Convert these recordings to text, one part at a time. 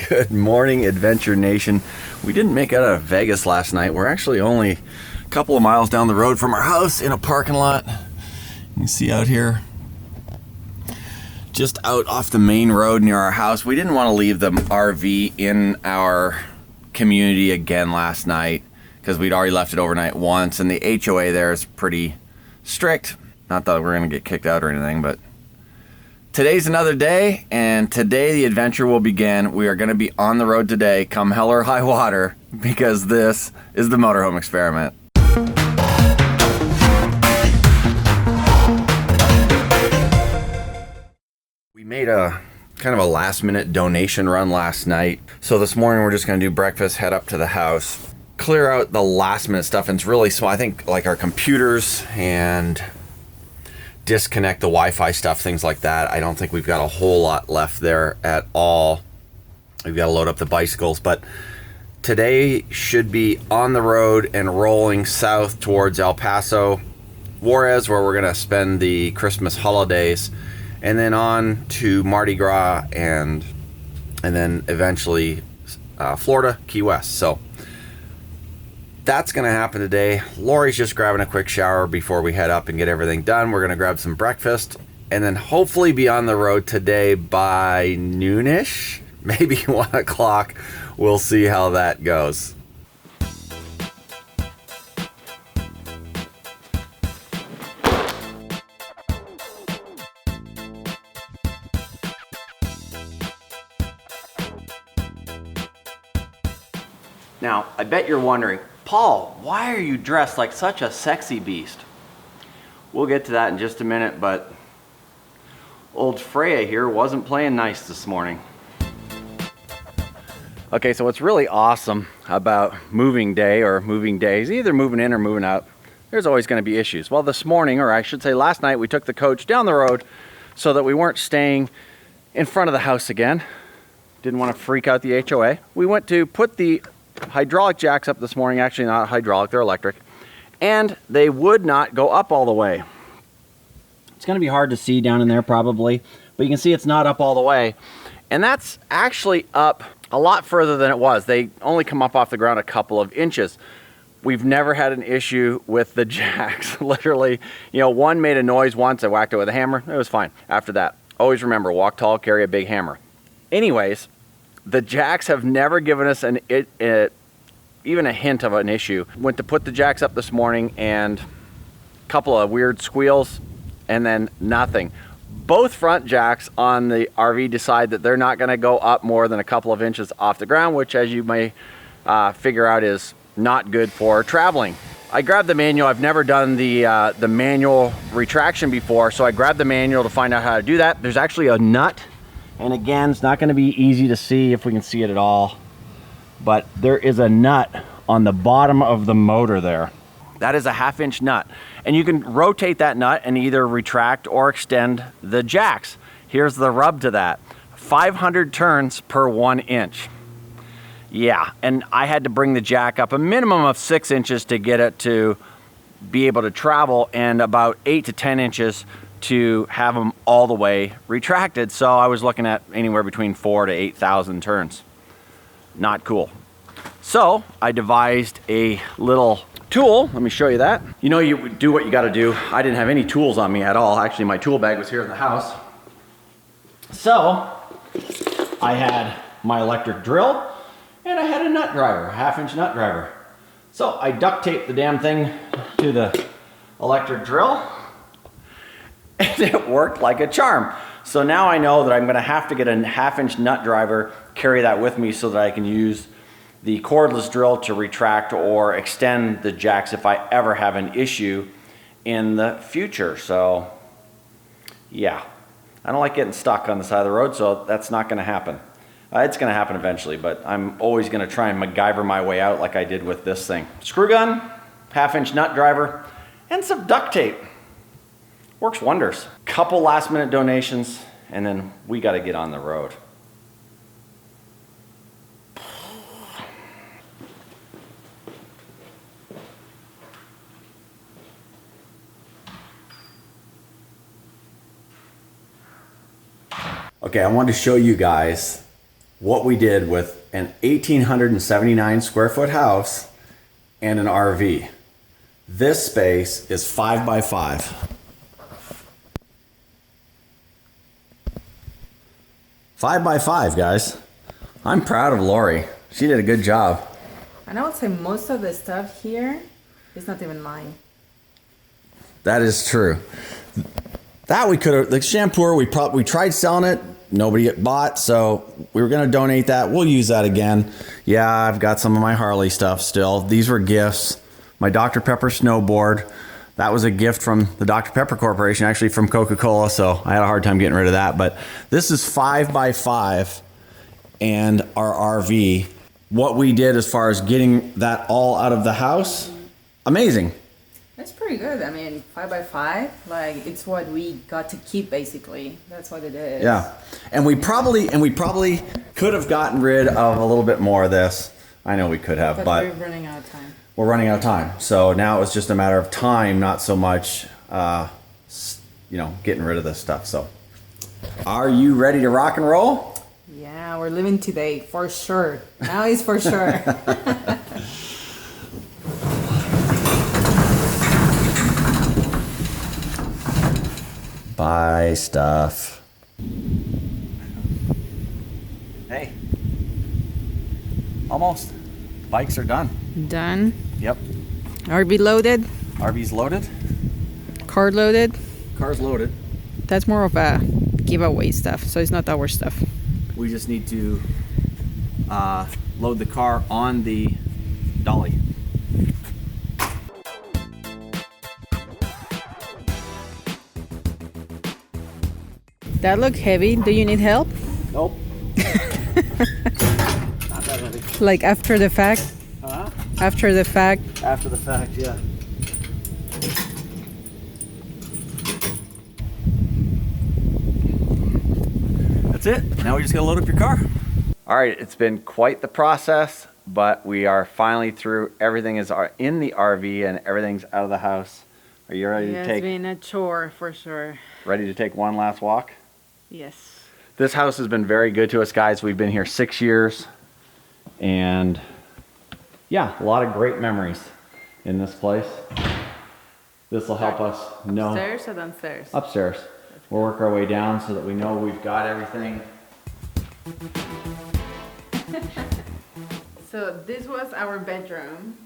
Good morning, Adventure Nation. We didn't make it out of Vegas last night. We're actually only a couple of miles down the road from our house in a parking lot. You can see out here, just out off the main road near our house. We didn't want to leave the RV in our community again last night because we'd already left it overnight once, and the HOA there is pretty strict. Not that we're going to get kicked out or anything, but today's another day, and today the adventure will begin. We are going to be on the road today, come hell or high water, because this is the motorhome experiment. We made a kind of a last-minute donation run last night, so this morning we're just going to do breakfast, head up to the house, clear out the last-minute stuff, and it's really small. I think like our computers and disconnect the Wi-Fi stuff, things like that. I don't think we've got a whole lot left there at all. We've got to load up the bicycles, but today should be on the road and rolling south towards El Paso, Juarez, where we're going to spend the Christmas holidays, and then on to Mardi Gras and then eventually Florida, Key West. So that's going to happen today. Lori's just grabbing a quick shower before we head up and get everything done. We're going to grab some breakfast and then hopefully be on the road today by noonish, maybe 1 o'clock. We'll see how that goes. Now, I bet you're wondering, Paul, why are you dressed like such a sexy beast? We'll get to that in just a minute, but old Freya here wasn't playing nice this morning. Okay, so what's really awesome about moving day or moving days, either moving in or moving out, there's always going to be issues. Well, this morning, or I should say last night, we took the coach down the road so that we weren't staying in front of the house again. Didn't want to freak out the HOA. We went to put the hydraulic jacks up this morning, actually not hydraulic, they're electric, and they would not go up all the way. It's going to be hard to see down in there probably, but you can see it's not up all the way, and that's actually up a lot further than it was. They only come up off the ground a couple of inches. We've never had an issue with the jacks. Literally, you know, one made a noise once. I whacked it with a hammer. It was fine. After that, always remember, walk tall, carry a big hammer. Anyways, the jacks have never given us even a hint of an issue. Went to put the jacks up this morning and a couple of weird squeals and then nothing. Both front jacks on the RV decide that they're not going to go up more than a couple of inches off the ground, which, as you may figure out, is not good for traveling. I grabbed the manual. I've never done the manual retraction before, so I grabbed the manual to find out how to do that. There's actually a nut. And again, it's not going to be easy to see if we can see it at all, but there is a nut on the bottom of the motor there. That is a 1/2 inch nut, and you can rotate that nut and either retract or extend the jacks. Here's the rub to that: 500 turns per 1 inch. Yeah, and I had to bring the jack up a minimum of 6 inches to get it to be able to travel, and about 8 to 10 inches to have them all the way retracted. So I was looking at anywhere between 4,000 to 8,000 turns. Not cool. So I devised a little tool. Let me show you that. You know, you do what you got to do. I didn't have any tools on me at all. Actually, my tool bag was here in the house. So I had my electric drill and I had a nut driver, a 1/2 inch nut driver. So I duct taped the damn thing to the electric drill, and it worked like a charm. So now I know that I'm going to have to get a 1/2 inch nut driver, carry that with me so that I can use the cordless drill to retract or extend the jacks if I ever have an issue in the future. So yeah, I don't like getting stuck on the side of the road, so that's not going to happen. It's going to happen eventually, but I'm always going to try and MacGyver my way out like I did with this thing. Screw gun, 1/2 inch nut driver, and some duct tape. Works wonders. Couple last minute donations, and then we got to get on the road. Okay, I wanted to show you guys what we did with an 1,879 square foot house and an RV. This space is 5 by 5. 5 by 5, guys. I'm proud of Lori. She did a good job. And I would say most of the stuff here is not even mine. That is true. That we could have, the shampoo, we tried selling it. Nobody bought, so we were going to donate that. We'll use that again. Yeah, I've got some of my Harley stuff still. These were gifts. My Dr. Pepper snowboard. That was a gift from the Dr. Pepper Corporation, actually from Coca-Cola, so I had a hard time getting rid of that. But this is 5 by 5 and our RV. What we did as far as getting that all out of the house, amazing. That's pretty good. I mean, 5 by 5, like it's what we got to keep basically. That's what it is. Yeah, and we probably could have gotten rid of a little bit more of this. I know we could have, but we're running out of time. We're running out of time. So now it's just a matter of time, not so much, getting rid of this stuff. So, are you ready to rock and roll? Yeah, we're living today for sure. Now is for sure. Buy stuff. Hey, almost. Bikes are done. Done. Yep. RV loaded. RV's loaded. Car loaded. Car's loaded. That's more of a giveaway stuff, so it's not our stuff. We just need to load the car on the dolly. That look heavy. Do you need help? Nope. Not that heavy. Like after the fact? Huh? After the fact? After the fact, yeah. That's it. Now we just gotta load up your car. All right, it's been quite the process, but we are finally through. Everything is in the RV and everything's out of the house. Are you ready to take? It's been a chore for sure. Ready to take one last walk? Yes. This house has been very good to us, guys. We've been here 6 years, and yeah, a lot of great memories in this place. This will help us know. Upstairs or downstairs? Upstairs. We'll work our way down so that we know we've got everything. So this was our bedroom.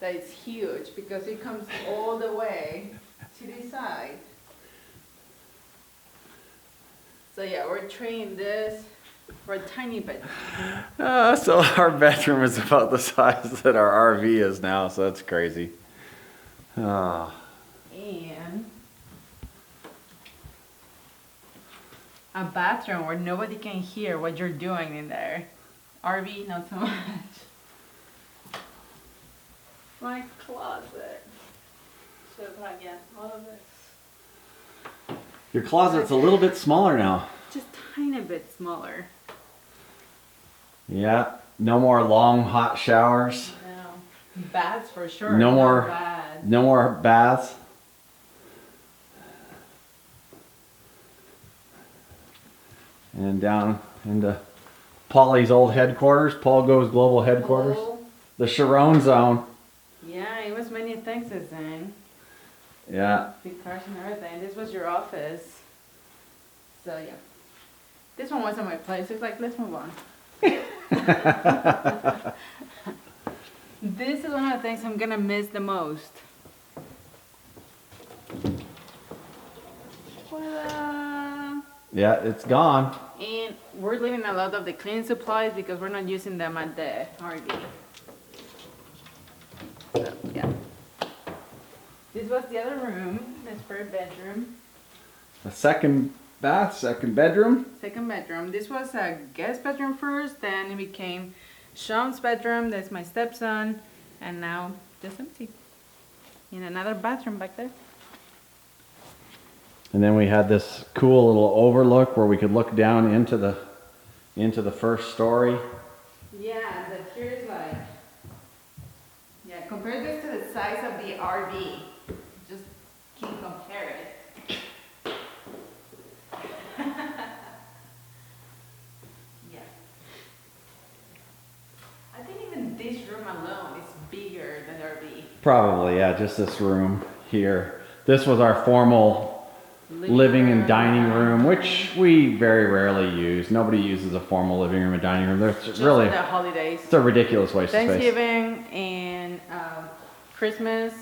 That is huge because it comes all the way to the side. So yeah, we're trading this for a tiny bedroom. So our bedroom is about the size that our RV is now, so that's crazy. And a bathroom where nobody can hear what you're doing in there. RV, not so much. My closet. So like, yeah, all of this. Your closet's a little bit smaller now. Just tiny bit smaller. Yeah, no more long hot showers. No. Baths for sure. No more bad. No more baths. And down into Paulie's old headquarters, Paul Goes Global headquarters. Oh. The Sharon Zone. Yeah, it was many things then. Yeah. Big cars and everything. This was your office. So yeah. This one wasn't my place. It's like, let's move on. This is one of the things I'm gonna miss the most. Ta-da! Yeah, it's gone. And we're leaving a lot of the cleaning supplies because we're not using them at the RV. So, yeah. This was the other room, the spare bedroom. A second bath, second bedroom. Second bedroom. This was a guest bedroom first, then it became Sean's bedroom. That's my stepson, and now just empty. And another bathroom back there. And then we had this cool little overlook where we could look down into the first story. Yeah, the here is like, yeah, compare this to the size of the RV. Just can't compare it. Yeah. this room alone is bigger than the RV. Probably, yeah, just this room here. This was our formal living and dining room, which we very rarely use. Nobody uses a formal living room and dining room. There's Just really, for the holidays. it's a ridiculous waste of space. Thanksgiving and Christmas,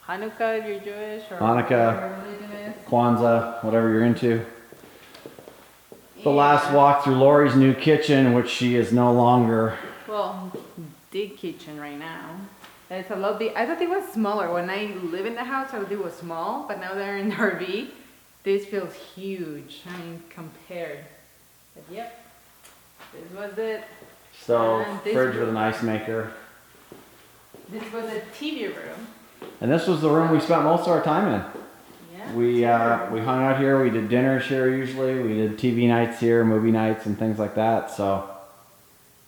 Hanukkah if you're Jewish, or Hanukkah, whatever religion is. Kwanzaa, whatever you're into. The last walk through Lori's new kitchen, which she is no longer. Well, big kitchen right now. It's a lot big. I thought it was smaller. When I live in the house, I thought it was small, but now they're in the RV. This feels huge. I mean, compared. But yep, this was it. So, And this fridge room- with an ice maker. This was a TV room. And this was the room we spent most of our time in. Yeah. We hung out here, we did dinners here usually, we did TV nights here, movie nights and things like that, so.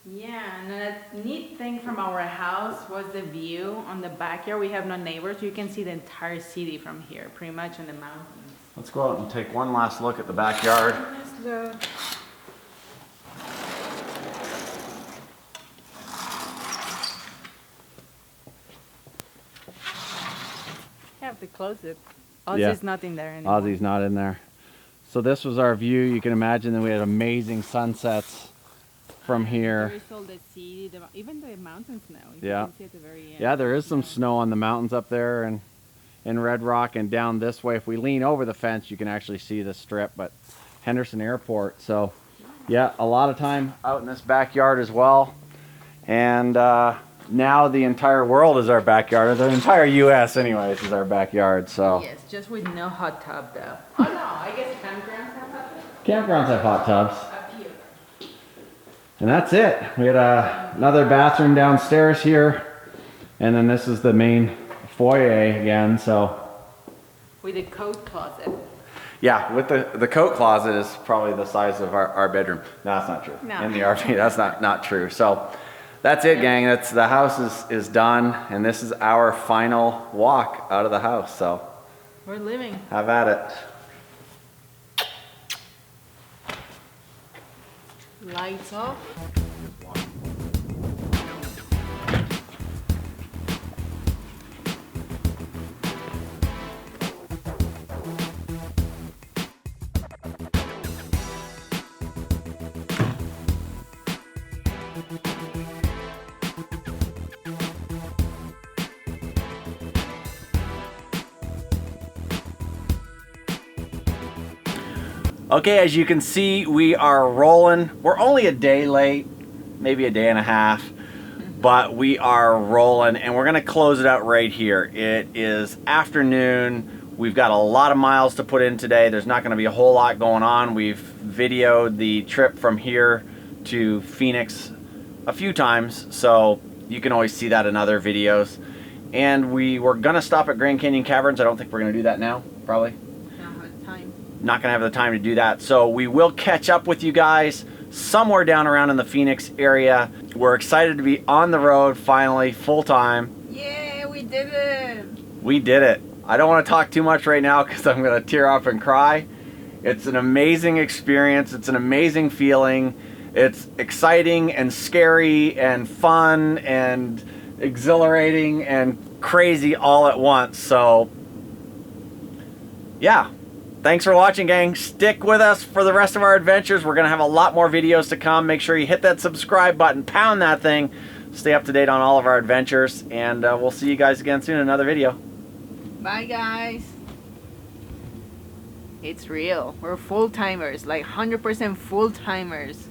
Yeah, and a neat thing from our house was the view on the backyard. We have no neighbors. You can see the entire city from here, pretty much in the mountains. Let's go out and take one last look at the backyard. Let's go. I have to close it. Ozzy's not in there anymore. Ozzy's not in there. So this was our view. You can imagine that we had amazing sunsets from here. There's all the city, even the mountains now. Yeah. You can see at the very end. Yeah, there is some snow on the mountains up there and in Red Rock, and down this way. If we lean over the fence, you can actually see the strip, but Henderson Airport. So yeah, a lot of time out in this backyard as well. And now the entire world is our backyard, or the entire US anyways is our backyard. So Yes, just with no hot tub though. Oh no, I guess campgrounds have hot tubs. campgrounds have hot tubs. Up here. And that's it. We had another bathroom downstairs here, and then this is the main foyer again. So With a coat closet. yeah, with the coat closet is probably the size of our bedroom. No, that's not true. No. In the RV, that's not true. So that's it, gang. That's the house is done, and this is our final walk out of the house. So We're living. have at it. Lights off. Okay, as you can see, we are rolling. We're only a day late, maybe a day and a half, but we are rolling, and we're gonna close it out right here. It is afternoon. We've got a lot of miles to put in today. There's not gonna be a whole lot going on. We've videoed the trip from here to Phoenix a few times, so you can always see that in other videos. And we were gonna stop at Grand Canyon Caverns. I don't think we're gonna do that now, probably. Don't have time. Not gonna have the time to do that. So we will catch up with you guys somewhere down around in the Phoenix area. We're excited to be on the road finally, full time. Yeah, we did it. We did it. I don't want to talk too much right now because I'm gonna tear up and cry. It's an amazing experience. It's an amazing feeling. It's exciting and scary and fun and exhilarating and crazy all at once. So yeah. Thanks for watching, gang. Stick with us for the rest of our adventures. We're going to have a lot more videos to come. Make sure you hit that subscribe button, pound that thing. Stay up to date on all of our adventures, and we'll see you guys again soon in another video. Bye, guys. It's real. We're full-timers, like 100% full-timers.